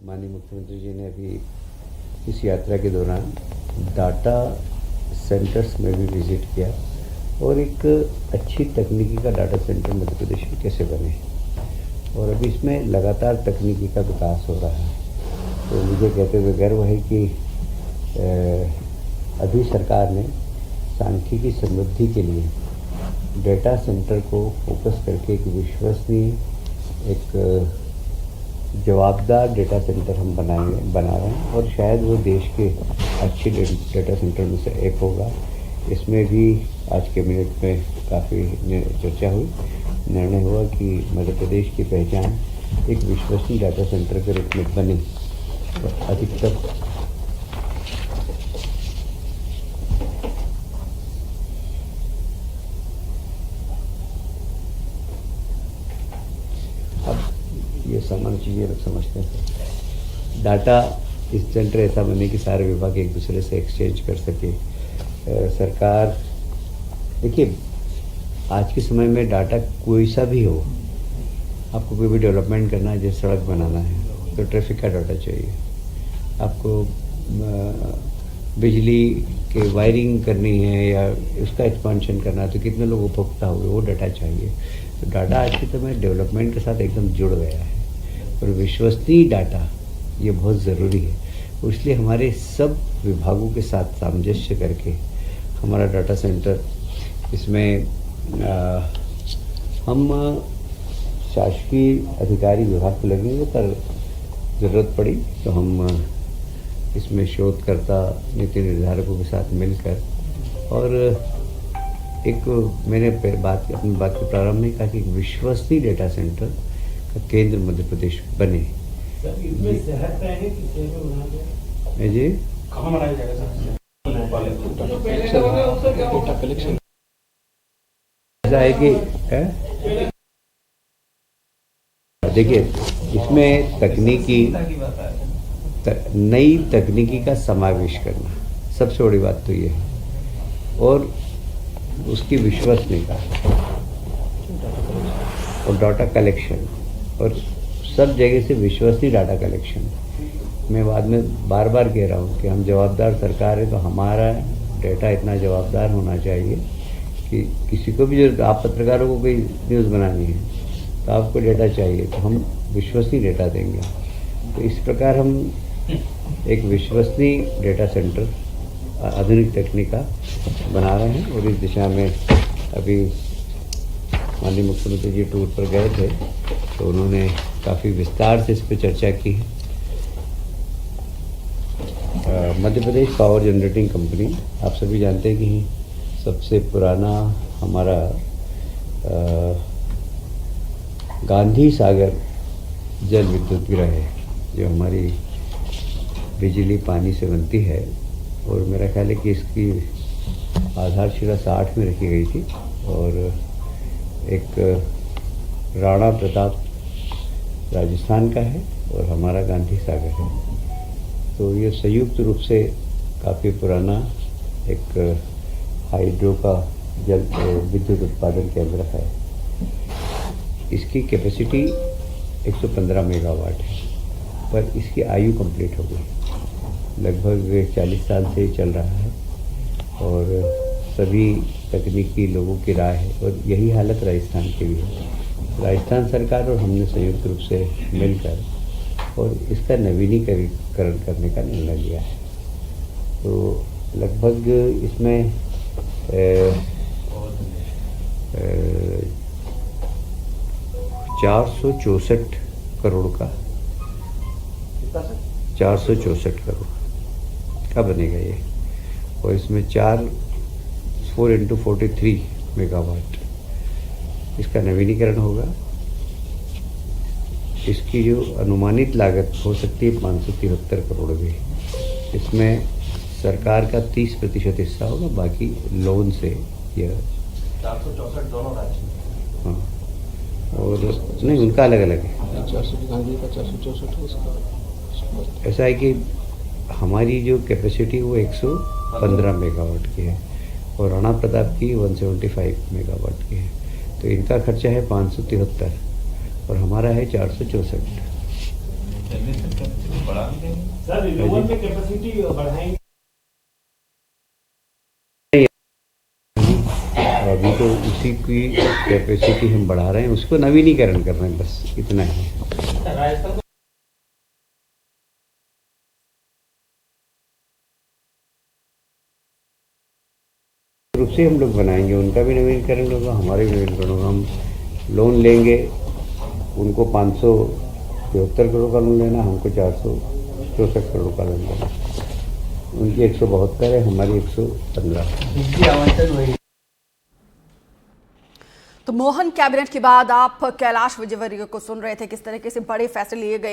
माननीय मुख्यमंत्री जी ने अभी इस यात्रा के दौरान डाटा सेंटर्स में भी विज़िट किया और एक अच्छी तकनीकी का डाटा सेंटर मध्य प्रदेश में कैसे बने, और अभी इसमें लगातार तकनीकी का विकास हो रहा है। तो मुझे कहते हुए गर्व है कि अभी सरकार ने सांख्यिकी समृद्धि के लिए डेटा सेंटर को फोकस करके एक विश्वसनीय, एक जवाबदार डेटा सेंटर हम बना रहे हैं और शायद वो देश के अच्छे डेटा सेंटर में से एक होगा। इसमें भी आज कैबिनेट में काफ़ी चर्चा हुई, निर्णय हुआ कि मध्य प्रदेश की पहचान एक विश्वसनीय डाटा सेंटर के रूप में बने। अधिकतर ये सामान्य चीज़ें लोग समझते हैं। डाटा इस सेंटर ऐसा बने कि सारे विभाग एक दूसरे से एक्सचेंज कर सके। सरकार देखिए, आज के समय में डाटा कोई सा भी हो, आपको कोई भी डेवलपमेंट करना है, जैसे सड़क बनाना है तो ट्रैफिक का डाटा चाहिए, आपको बिजली के वायरिंग करनी है या उसका एक्सपांशन करना है तो कितने लोग उपभोक्ता हुए, वो डाटा चाहिए। तो डाटा आज के समय डेवलपमेंट के साथ एकदम जुड़ गया है और विश्वसनीय डाटा ये बहुत ज़रूरी है। इसलिए हमारे सब विभागों के साथ सामंजस्य करके हमारा डाटा सेंटर, इसमें हम शासकीय अधिकारी विभाग को लगेंगे, पर ज़रूरत पड़ी तो हम इसमें शोधकर्ता, नीति निर्धारकों के साथ मिलकर, और एक मैंने अपनी बात के प्रारंभ में कहा कि एक विश्वसनीय डेटा सेंटर का केंद्र मध्य प्रदेश बने। जी कहाँ बनाया जाएगा सर? ऐसा है कि देखिए, इसमें नई तकनीकी का समावेश करना सबसे बड़ी बात तो ये है, और उसकी विश्वसनीयता और डाटा कलेक्शन, और सब जगह से विश्वसनीय डाटा कलेक्शन। मैं बाद में बार बार कह रहा हूँ कि हम जवाबदार सरकार है, तो हमारा डेटा इतना जवाबदार होना चाहिए कि किसी को भी, जो आप पत्रकारों को कोई न्यूज़ बनानी है तो आपको डेटा चाहिए, तो हम विश्वसनीय डेटा देंगे। तो इस प्रकार हम एक विश्वसनीय डेटा सेंटर आधुनिक तकनीक का बना रहे हैं, और इस दिशा में अभी माननीय मुख्यमंत्री जी टूर पर गए थे तो उन्होंने काफ़ी विस्तार से इस पर चर्चा की है। Madhya Pradesh power generating company, आप सभी जानते हैं कि सबसे पुराना हमारा गांधी सागर जल विद्युत गृह है, जो हमारी बिजली पानी से बनती है, और मेरा ख्याल है कि इसकी आधारशिला 60 में रखी गई थी, और एक राणा प्रताप राजस्थान का है और हमारा गांधी सागर है। तो ये संयुक्त रूप से काफ़ी पुराना एक हाइड्रो का जल विद्युत उत्पादन केंद्र है। इसकी कैपेसिटी 115 मेगावाट है, पर इसकी आयु कंप्लीट हो गई, लगभग 40 साल से चल रहा है, और सभी तकनीकी लोगों की राय है, और यही हालत राजस्थान की भी है। राजस्थान सरकार और हमने संयुक्त रूप से मिलकर और इसका नवीनीकरण करने का निर्णय लिया है। तो लगभग इसमें 464 करोड़ का 464 करोड़ का बनेगा ये, और इसमें 4 × 43 मेगावाट इसका नवीनीकरण होगा। इसकी जो अनुमानित लागत हो सकती है 573 करोड़ भी। इसमें सरकार का 30% हिस्सा होगा, बाकी लोन से यह 464 दोनों राज्य में। हाँ, और नहीं, उनका अलग अलग है। 464 ऐसा है कि हमारी जो कैपेसिटी वो 115 मेगावाट की है, और राणा प्रताप की 175 मेगावाट की है। तो इनका खर्चा है 573 और हमारा है 464। बढ़ा भी देंगे सर रिन्यूअल में कैपेसिटी बढ़ाएंगे। अभी तो उसी की कैपेसिटी हम बढ़ा रहे हैं, उसको नवीनीकरण कर रहे हैं, बस इतना ही। राजस्थान रूप से हम लोग बनाएंगे, उनका भी नवीनीकरण होगा, हमारे भी नवीनीकरण होगा। हम लोन लेंगे, उनको 573 करोड़ का लोन लेना, हमको 464 करोड़ का लोन लेना। उनकी 172 है, हमारी 115। तो मोहन कैबिनेट के बाद आप कैलाश विजयवर्गीय को सुन रहे थे, किस तरीके से बड़े फैसले लिए गए।